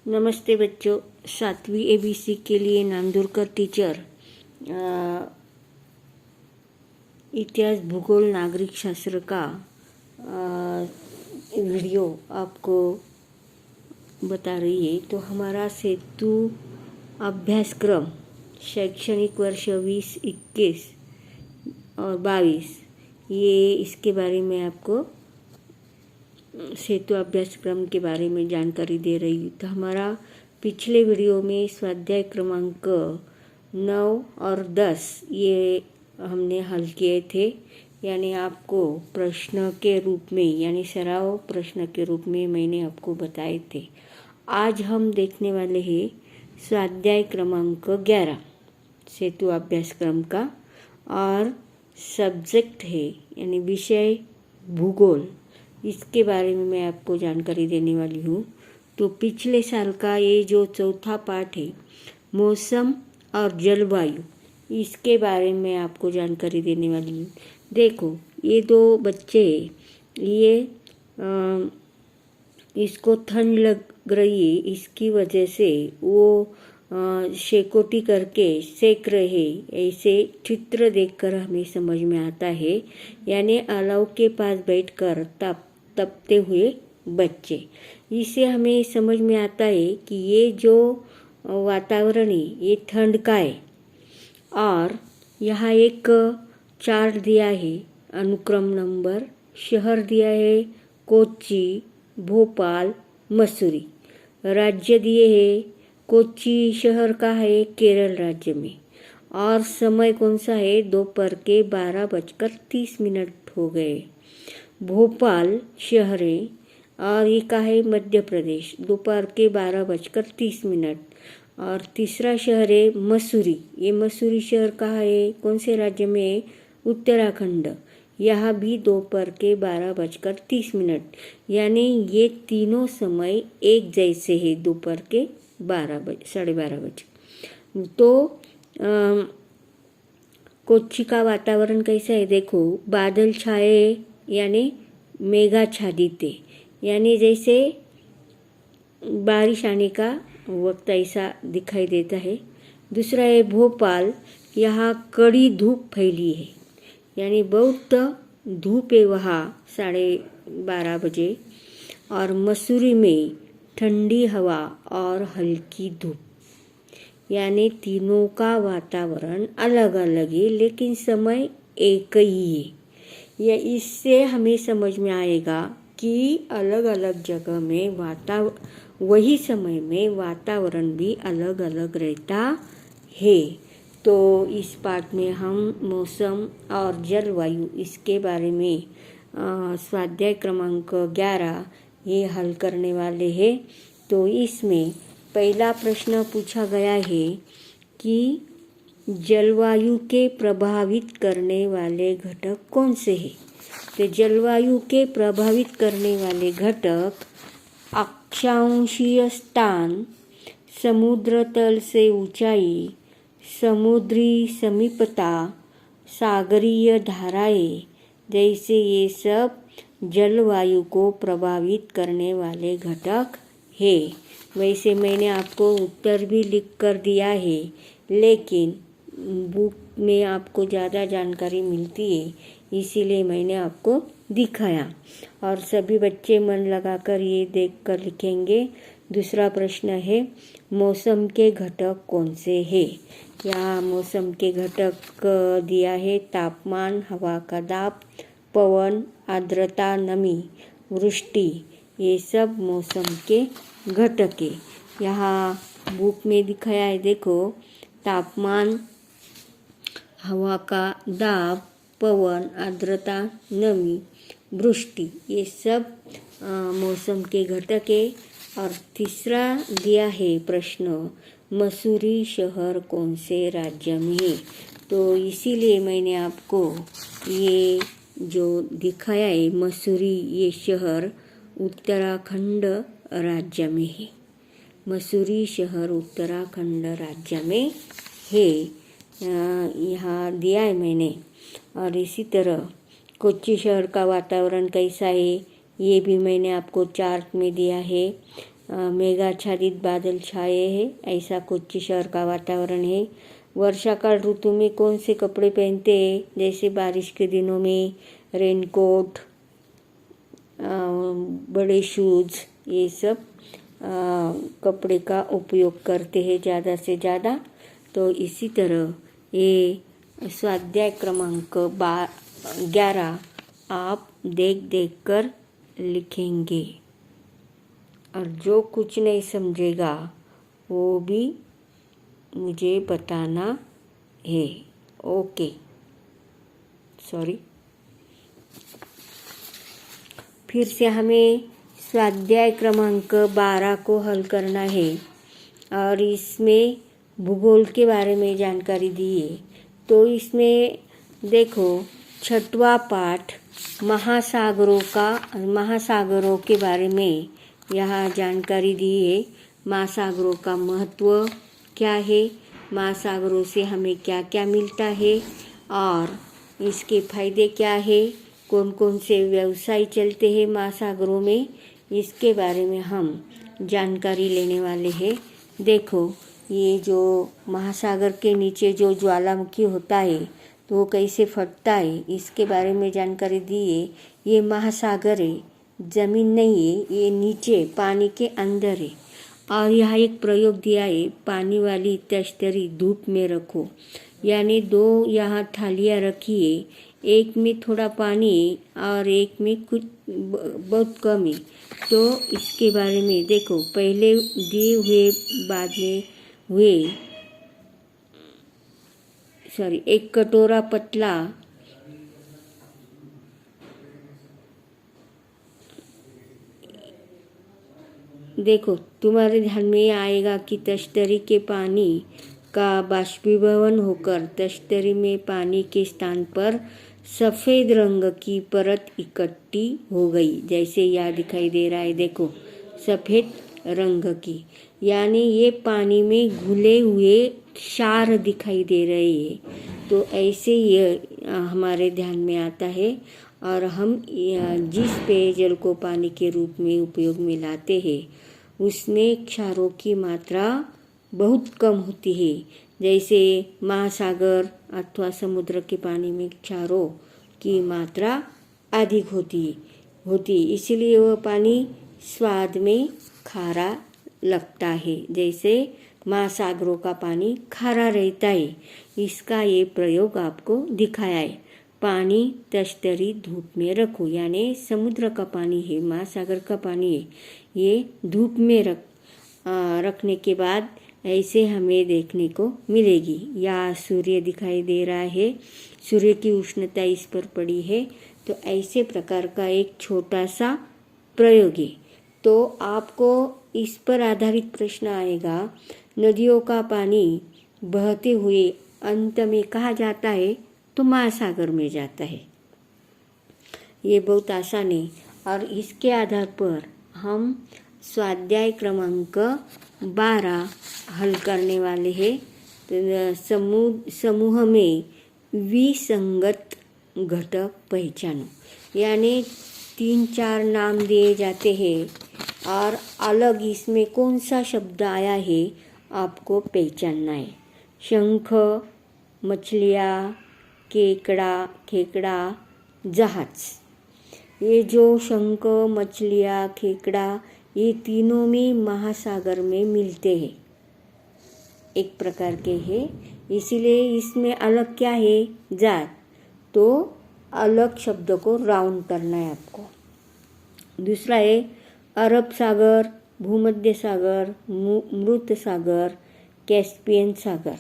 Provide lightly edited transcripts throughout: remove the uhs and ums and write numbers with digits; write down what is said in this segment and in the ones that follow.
नमस्ते बच्चों, 7वीं ABC के लिए नांदुरकर टीचर इतिहास, भूगोल, नागरिक शास्त्र का वीडियो आपको बता रही है। तो हमारा सेतु अभ्यासक्रम शैक्षणिक वर्ष 2021 और 22 ये इसके बारे में आपको सेतु अभ्यासक्रम के बारे में जानकारी दे रही हूँ। तो हमारा पिछले वीडियो में स्वाध्याय क्रमांक 9 और 10 ये हमने हल किए थे, यानी आपको प्रश्न के रूप में, यानी सराव प्रश्न के रूप में मैंने आपको बताए थे। आज हम देखने वाले हैं स्वाध्याय क्रमांक 11 सेतु अभ्यासक्रम का, और सब्जेक्ट है यानी विषय भूगोल। इसके बारे में मैं आपको जानकारी देने वाली हूँ। तो पिछले साल का ये जो चौथा पाठ है मौसम और जलवायु, इसके बारे में आपको जानकारी देने वाली हूँ। देखो, ये दो बच्चे ये इसको ठंड लग रही है, इसकी वजह से वो शेकोटी करके सेक रहे, ऐसे चित्र देखकर हमें समझ में आता है। यानी अलाव के पास बैठकर तपते हुए बच्चे, इससे हमें समझ में आता है कि ये जो वातावरण है ये ठंड का है। और यहाँ एक चार्ट दिया है, अनुक्रम नंबर, शहर दिया है कोच्चि, भोपाल, मसूरी, राज्य दिए है कोच्चि शहर का है केरल राज्य में, और समय कौन सा है, दोपहर के 12:30 हो गए। भोपाल शहर है और ये का है मध्य प्रदेश, दोपहर के 12:30। और तीसरा शहर है मसूरी, ये मसूरी शहर कहाँ है, कौन से राज्य में, उत्तराखंड, यहाँ भी दोपहर के 12:30। यानी ये तीनों समय एक जैसे है, दोपहर के 12:30 बजे। तो कोच्चि का वातावरण कैसा है, देखो, बादल छाए यानी मेघाच्छादित है, यानी जैसे बारिश आने का वक्त ऐसा दिखाई देता है। दूसरा है भोपाल, यहाँ कड़ी धूप फैली है, यानी बहुत धूप है वहाँ 12:30 बजे। और मसूरी में ठंडी हवा और हल्की धूप, यानी तीनों का वातावरण अलग अलग है लेकिन समय एक ही है। या इससे हमें समझ में आएगा कि अलग अलग जगह में वही समय में वातावरण भी अलग अलग रहता है। तो इस पाठ में हम मौसम और जलवायु इसके बारे में स्वाध्याय क्रमांक 11 ये हल करने वाले हैं। तो इसमें पहला प्रश्न पूछा गया है कि जलवायु के प्रभावित करने वाले घटक कौन से हैं। तो जलवायु के प्रभावित करने वाले घटक अक्षांशीय स्थान, समुद्र तल से ऊंचाई, समुद्री समीपता, सागरीय धाराएं, जैसे ये सब जलवायु को प्रभावित करने वाले घटक है। वैसे मैंने आपको उत्तर भी लिख कर दिया है, लेकिन बुक में आपको ज़्यादा जानकारी मिलती है, इसीलिए मैंने आपको दिखाया। और सभी बच्चे मन लगाकर ये देखकर लिखेंगे। दूसरा प्रश्न है मौसम के घटक कौन से हैं। यहाँ मौसम के घटक दिया है तापमान, हवा का दाब, पवन, आर्द्रता, नमी, वृष्टि, ये सब मौसम के घटक है। यहाँ बुक में दिखाया है, देखो, तापमान, हवा का दाब, पवन, आर्द्रता, नमी, वृष्टि, ये सब मौसम के घटक है। और तीसरा दिया है प्रश्न, मसूरी शहर कौन से राज्य में है। तो इसीलिए मैंने आपको ये जो दिखाया है, मसूरी ये शहर उत्तराखंड राज्य में है। मसूरी शहर उत्तराखंड राज्य में है, यहाँ दिया है मैंने। और इसी तरह कोच्चि शहर का वातावरण कैसा है, ये भी मैंने आपको चार्ट में दिया है। मेघाच्छादित बादल छाए हैं, ऐसा कोच्चि शहर का वातावरण है। वर्षाकाल ऋतु में कौन से कपड़े पहनते हैं? जैसे बारिश के दिनों में रेनकोट, बड़े शूज़, ये सब कपड़े का उपयोग करते हैं ज़्यादा से ज़्यादा। तो इसी तरह ये स्वाध्याय क्रमांक 11 आप देख देख कर लिखेंगे, और जो कुछ नहीं समझेगा वो भी मुझे बताना है। Okay, sorry. फिर से हमें स्वाध्याय क्रमांक 12 को हल करना है, और इसमें भूगोल के बारे में जानकारी दी है। तो इसमें देखो, छठवां पाठ महासागरों के बारे में यहाँ जानकारी दी है। महासागरों का महत्व क्या है, महासागरों से हमें क्या क्या मिलता है, और इसके फायदे क्या है, कौन कौन से व्यवसाय चलते हैं महासागरों में, इसके बारे में हम जानकारी लेने वाले हैं। देखो, ये जो महासागर के नीचे जो ज्वालामुखी होता है तो वो कैसे फटता है, इसके बारे में जानकारी दी है। ये महासागर है, ज़मीन नहीं है, ये नीचे पानी के अंदर है। और यहाँ एक प्रयोग दिया है, पानी वाली तश्तरी धूप में रखो। यानी 2 यहाँ थालियाँ रखी है, एक में थोड़ा पानी है और एक में कुछ बहुत कम है। तो इसके बारे में देखो, पहले दिए हुए बाद में हुए, एक कटोरा पतला देखो, तुम्हारे ध्यान में आएगा कि तश्तरी के पानी का बाष्पीभवन होकर तश्तरी में पानी के स्थान पर सफ़ेद रंग की परत इकट्ठी हो गई। जैसे यह दिखाई दे रहा है, देखो, सफ़ेद रंग की, यानी ये पानी में घुले हुए क्षार दिखाई दे रहे हैं। तो ऐसे ये हमारे ध्यान में आता है, और हम जिस पेयजल को पानी के रूप में उपयोग में लाते हैं उसमें क्षारों की मात्रा बहुत कम होती है। जैसे महासागर अथवा समुद्र के पानी में क्षारों की मात्रा अधिक होती, इसलिए वह पानी स्वाद में खारा लगता है। जैसे महासागरों का पानी खारा रहता है, इसका ये प्रयोग आपको दिखाया है। पानी तश्तरी धूप में रखो, यानी समुद्र का पानी है, महासागर का पानी है, ये धूप में रखने के बाद ऐसे हमें देखने को मिलेगी। या सूर्य दिखाई दे रहा है, सूर्य की उष्णता इस पर पड़ी है। तो ऐसे प्रकार का एक छोटा सा प्रयोग है। तो आपको इस पर आधारित प्रश्न आएगा, नदियों का पानी बहते हुए अंत में कहाँ जाता है? तो महासागर में जाता है। ये बहुत आसान है, और इसके आधार पर हम स्वाध्याय क्रमांक 12 हल करने वाले हैं। तो समूह में विसंगत घटक पहचानो, यानी 3-4 नाम दिए जाते हैं, और अलग इसमें कौन सा शब्द आया है आपको पहचानना है। शंख, मछलियाँ, खेकड़ा, जहाज। ये जो शंख, मछलियाँ, खेकड़ा, ये तीनों में महासागर में मिलते हैं, एक प्रकार के हैं। इसीलिए इसमें अलग क्या है? जात। तो अलग शब्द को राउंड करना है आपको। दूसरा है अरब सागर, भूमध्य सागर, मृत सागर, कैस्पियन सागर।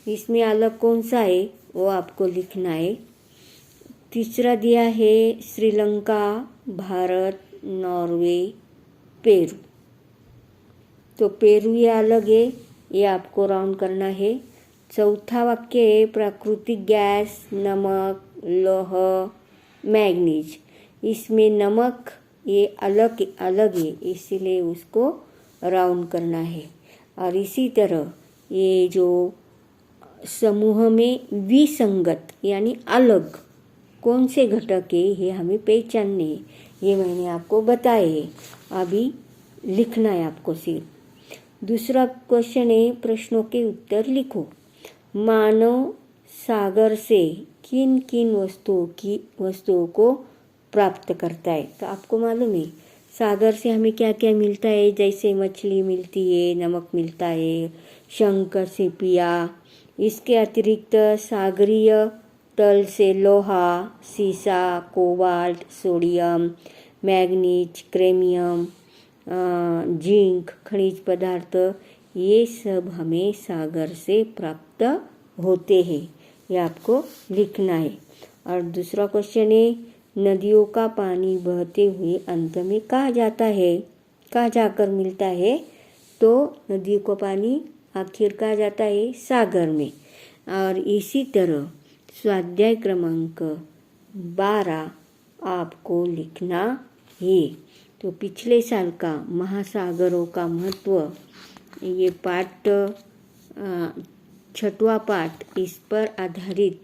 इसमें अलग कौन सा है वो आपको लिखना है। तीसरा दिया है श्रीलंका, भारत, नॉर्वे, पेरू। तो पेरू ये अलग है, ये आपको राउंड करना है। चौथा वाक्य है प्राकृतिक गैस, नमक, लौह, मैग्नीज। इसमें नमक ये अलग है, इसीलिए उसको राउंड करना है। और इसी तरह ये जो समूह में विसंगत यानी अलग कौन से घटक है ये हमें पहचानने हैं, ये मैंने आपको बताए हैं। अभी लिखना है आपको सिर्फ। दूसरा क्वेश्चन है, प्रश्नों के उत्तर लिखो। मानव सागर से किन किन वस्तुओं को प्राप्त करता है? तो आपको मालूम है सागर से हमें क्या क्या मिलता है, जैसे मछली मिलती है, नमक मिलता है, शंख, सीपिया। इसके अतिरिक्त सागरीय तल से लोहा, सीसा, cobalt, sodium, manganese, chromium, zinc, खनिज पदार्थ, ये सब हमें सागर से प्राप्त होते हैं। ये आपको लिखना है। और दूसरा क्वेश्चन है, नदियों का पानी बहते हुए अंत में कहाँ जाता है, कहाँ जाकर मिलता है? तो नदियों का पानी आखिर कहाँ जाता है? सागर में। और इसी तरह स्वाध्याय क्रमांक 12 आपको लिखना है। तो पिछले साल का महासागरों का महत्व, ये पाठ 6वां पाठ, इस पर आधारित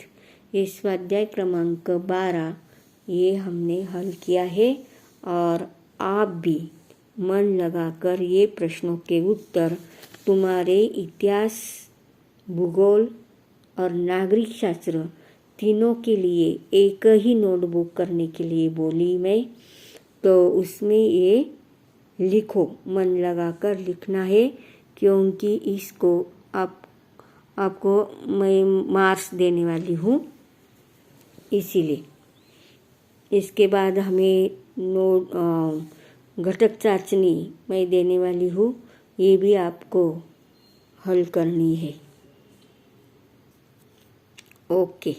ये स्वाध्याय क्रमांक 12 ये हमने हल किया है। और आप भी मन लगाकर ये प्रश्नों के उत्तर तुम्हारे इतिहास, भूगोल और नागरिक शास्त्र तीनों के लिए एक ही नोटबुक करने के लिए बोली मैं, तो उसमें ये लिखो, मन लगाकर लिखना है, क्योंकि इसको आपको मैं मार्क्स देने वाली हूँ, इसीलिए। इसके बाद हमें घटक चाचनी मैं देने वाली हूँ, ये भी आपको हल करनी है। ओके।